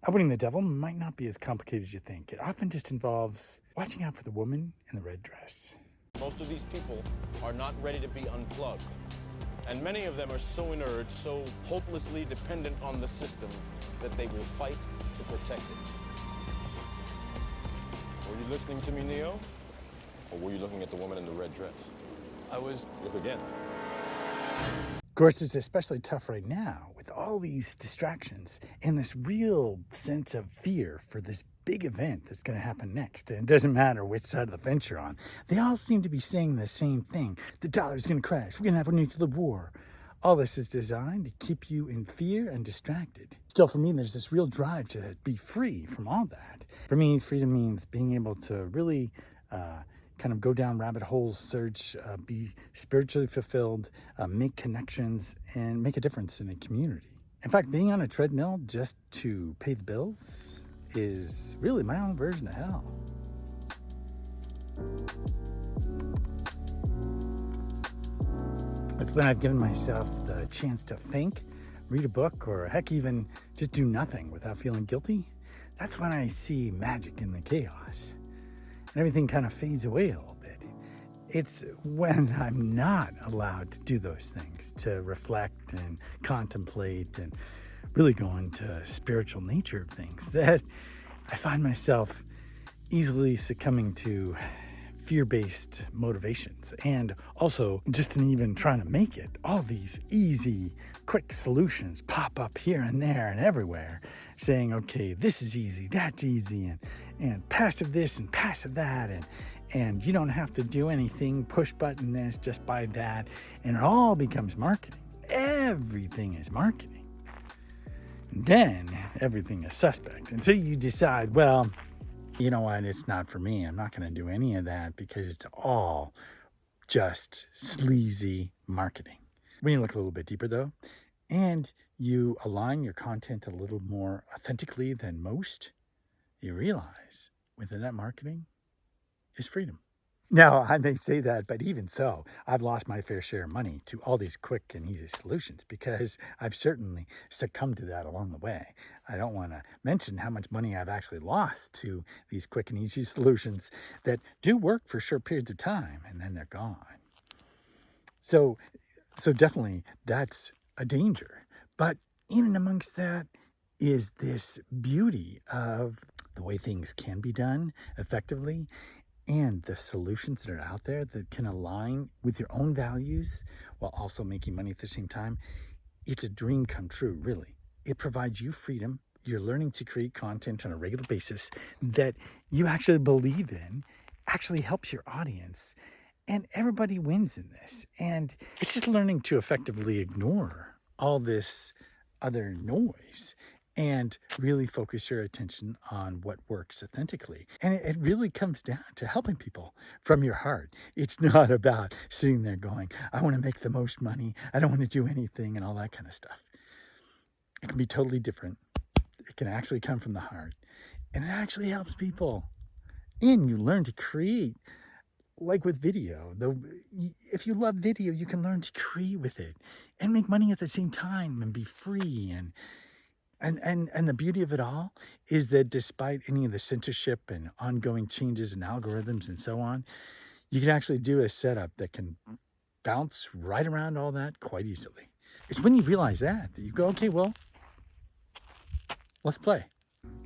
Outwitting the devil might not be as complicated as you think. It often just involves watching out for the woman in the red dress. Most of these people are not ready to be unplugged. And many of them are so inert, so hopelessly dependent on the system, that they will fight to protect it. Were you listening to me, Neo? Or were you looking at the woman in the red dress? I was. Look again. Of course, it's especially tough right now with all these distractions and this real sense of fear for this big event that's going to happen next. And it doesn't matter which side of the fence you're on. They all seem to be saying the same thing. The dollar's going to crash. We're going to have a nuclear war. All this is designed to keep you in fear and distracted. Still, for me, there's this real drive to be free from all that. For me, freedom means being able to really kind of go down rabbit holes, search, be spiritually fulfilled, make connections, and make a difference in a community. In fact, being on a treadmill just to pay the bills is really my own version of hell. It's when I've given myself the chance to think, read a book, or heck, even just do nothing without feeling guilty. That's when I see magic in the chaos. And everything kind of fades away a little bit. It's when I'm not allowed to do those things, to reflect and contemplate and really go into spiritual nature of things, that I find myself easily succumbing to fear-based motivations, and also just in even trying to make it. All these easy, quick solutions pop up here and there and everywhere, saying, okay, this is easy, that's easy, and passive this and passive that, and you don't have to do anything, push button this, just buy that, and it all becomes marketing. Everything is marketing. And then everything is suspect. And so you decide, well, you know what, it's not for me. I'm not going to do any of that because it's all just sleazy marketing. When you look a little bit deeper, though, and you align your content a little more authentically than most, you realize within that marketing is freedom. Now, I may say that, but even so, I've lost my fair share of money to all these quick and easy solutions because I've certainly succumbed to that along the way. I don't want to mention how much money I've actually lost to these quick and easy solutions that do work for short periods of time, and then they're gone. So definitely that's a danger. But in and amongst that is this beauty of the way things can be done effectively, and the solutions that are out there that can align with your own values while also making money at the same time. It's a dream come true, really. It provides you freedom. You're learning to create content on a regular basis that you actually believe in, actually helps your audience, and everybody wins in this. And it's just learning to effectively ignore all this other noise and really focus your attention on what works authentically. And it really comes down to helping people from your heart. It's not about sitting there going, I want to make the most money, I don't want to do anything, and all that kind of stuff. It can be totally different. It can actually come from the heart. And it actually helps people. And you learn to create, like with video. If you love video, you can learn to create with it and make money at the same time and be free. And the beauty of it all is that despite any of the censorship and ongoing changes in algorithms and so on, you can actually do a setup that can bounce right around all that quite easily. It's when you realize that you go, okay, well, let's play.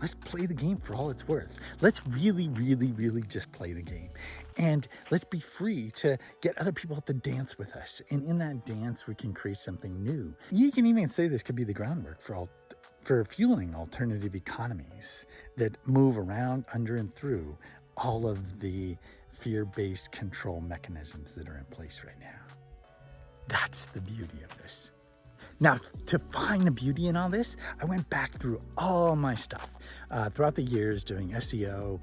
Let's play the game for all it's worth. Let's really, really, really just play the game. And let's be free to get other people to dance with us. And in that dance, we can create something new. You can even say this could be the groundwork for fueling alternative economies that move around, under, and through all of the fear-based control mechanisms that are in place right now. That's the beauty of this. Now, to find the beauty in all this, I went back through all my stuff throughout the years doing SEO,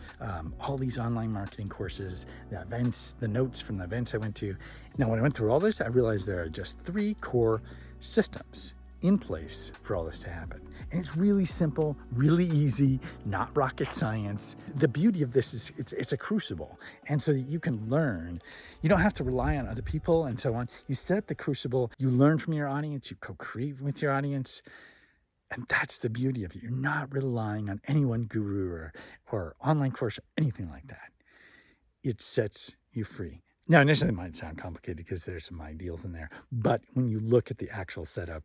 all these online marketing courses, the events, the notes from the events I went to. Now, when I went through all this, I realized there are just 3 core systems in place for all this to happen. And it's really simple, really easy, not rocket science. The beauty of this is it's a crucible. And so that you can learn. You don't have to rely on other people and so on. You set up the crucible, you learn from your audience, you co-create with your audience, And that's the beauty of it. You're not relying on any one guru or online course or anything like that. It sets you free. Now, initially it might sound complicated because there's some ideals in there, but when you look at the actual setup,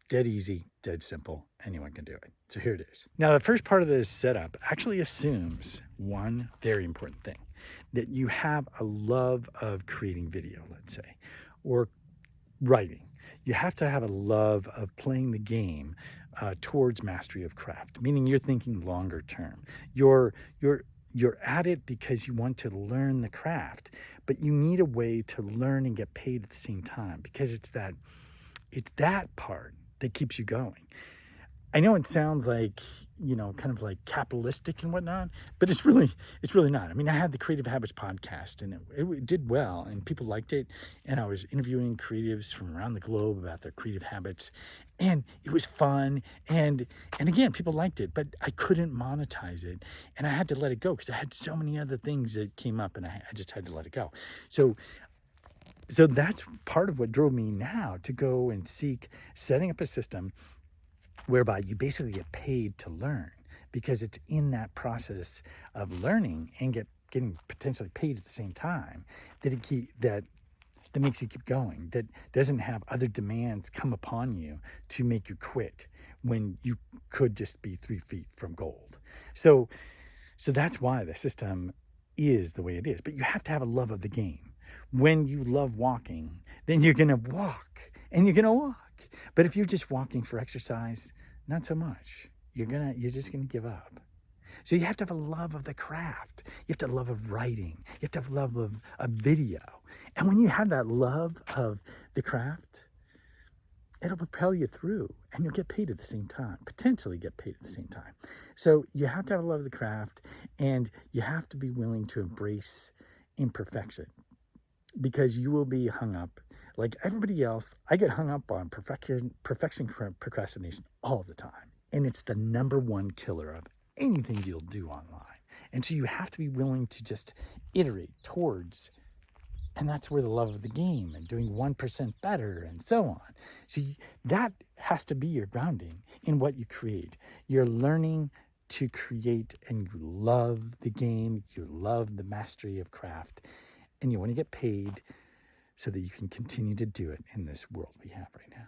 dead easy, dead simple, anyone can do it. So here it is. Now, the first part of this setup actually assumes one very important thing, that you have a love of creating video, let's say, or writing. You have to have a love of playing the game towards mastery of craft, meaning you're thinking longer term. You're at it because you want to learn the craft, but you need a way to learn and get paid at the same time, because it's that part that keeps you going. I know it sounds like, kind of like capitalistic and whatnot, but it's really not. I mean, I had the Creative Habits podcast, and it did well, and people liked it. And I was interviewing creatives from around the globe about their creative habits, and it was fun. And again, people liked it, but I couldn't monetize it, and I had to let it go because I had so many other things that came up, and I just had to let it go. So that's part of what drove me now to go and seek setting up a system whereby you basically get paid to learn, because it's in that process of learning and getting potentially paid at the same time that makes you keep going, that doesn't have other demands come upon you to make you quit when you could just be 3 feet from gold. So that's why the system is the way it is. But you have to have a love of the game. When you love walking, then you're going to walk, and you're going to walk. But if you're just walking for exercise, not so much. You're just gonna give up. So you have to have a love of the craft. You have to have love of writing. You have to have love of video. And when you have that love of the craft, it'll propel you through, and you'll get paid at the same time, potentially get paid at the same time. So you have to have a love of the craft, and you have to be willing to embrace imperfection, because you will be hung up like everybody else. I get hung up on perfection, procrastination all the time. And it's the number one killer of anything you'll do online. And so you have to be willing to just iterate towards, and that's where the love of the game and doing 1% better and so on. So that has to be your grounding in what you create. You're learning to create, and you love the game, you love the mastery of craft, and you want to get paid so that you can continue to do it in this world we have right now.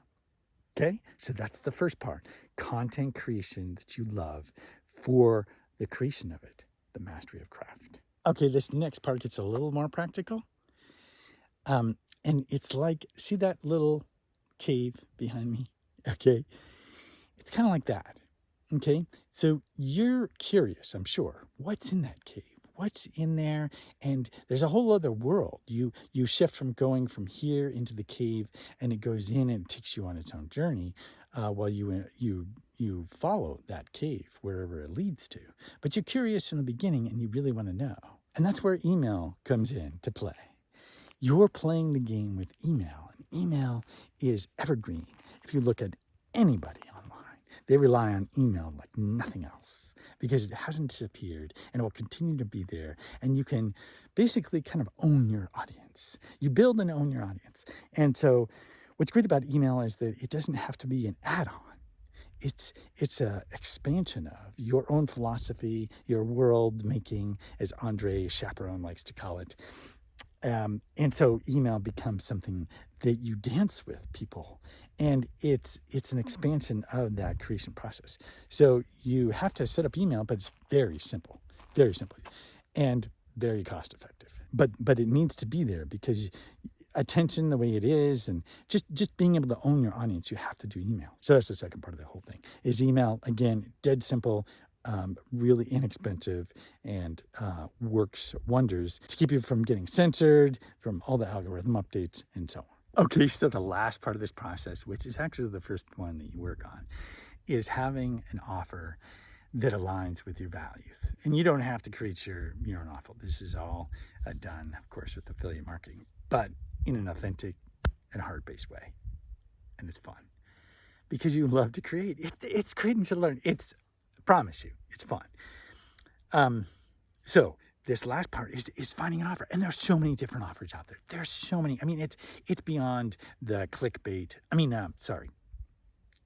Okay? So that's the first part. Content creation that you love for the creation of it, the mastery of craft. Okay, this next part gets a little more practical. And it's like, see that little cave behind me? Okay? It's kind of like that. Okay? So you're curious, I'm sure, what's in that cave? What's in there? And there's a whole other world. You shift from going from here into the cave, and it goes in and it takes you on its own journey while you follow that cave wherever it leads to. But you're curious from the beginning, and you really want to know. And that's where email comes in to play. You're playing the game with email, and email is evergreen. If you look at anybody online, they rely on email like nothing else, because it hasn't disappeared, and it will continue to be there. And you can basically kind of own your audience. You build and own your audience. And so what's great about email is that it doesn't have to be an add-on. It's an expansion of your own philosophy, your world making, as Andre Chaperon likes to call it. And so email becomes something that you dance with people. And it's an expansion of that creation process. So you have to set up email, but it's very simple, and very cost effective. But it needs to be there, because attention the way it is, and just being able to own your audience, you have to do email. So that's the second part of the whole thing, is email. Again, dead simple, really inexpensive, and works wonders to keep you from getting censored, from all the algorithm updates, and so on. Okay, so the last part of this process, which is actually the first one that you work on, is having an offer that aligns with your values. And you don't have to create your own offer. This is all done, of course, with affiliate marketing, but in an authentic and heart-based way. And it's fun, because you love to create. It's creating to learn. I promise you, it's fun. So this last part is finding an offer. And there's so many different offers out there. There's so many. I mean, it's beyond the clickbait.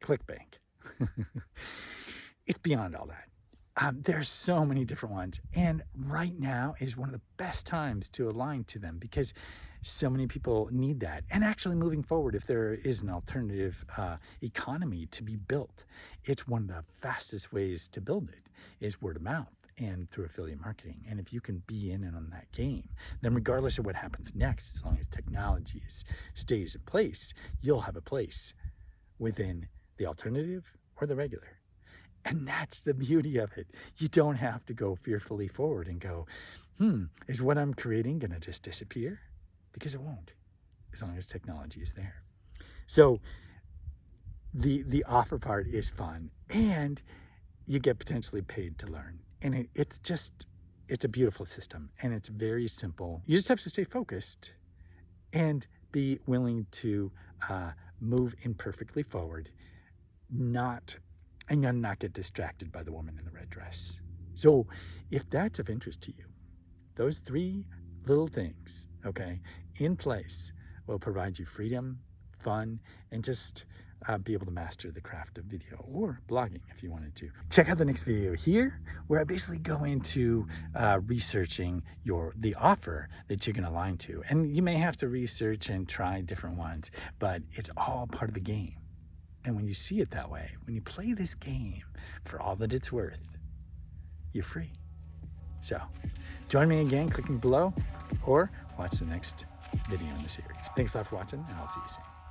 ClickBank. It's beyond all that. There's so many different ones. And right now is one of the best times to align to them because so many people need that. And actually moving forward, if there is an alternative economy to be built, it's one of the fastest ways to build it is word of mouth and through affiliate marketing. And if you can be in and on that game, then regardless of what happens next, as long as technology stays in place, you'll have a place within the alternative or the regular. And that's the beauty of it. You don't have to go fearfully forward and go, is what I'm creating going to just disappear? Because it won't, as long as technology is there. So the offer part is fun, and you get potentially paid to learn. And it's a beautiful system, and it's very simple. You just have to stay focused and be willing to move imperfectly forward, and not get distracted by the woman in the red dress. So if that's of interest to you, those 3 little things, okay, in place will provide you freedom, fun, and just be able to master the craft of video or blogging if you wanted to. Check out the next video here where I basically go into researching the offer that you can align to. And you may have to research and try different ones, but it's all part of the game. And when you see it that way, when you play this game for all that it's worth, you're free. So join me again clicking below or watch the next video in the series. Thanks a lot for watching, and I'll see you soon.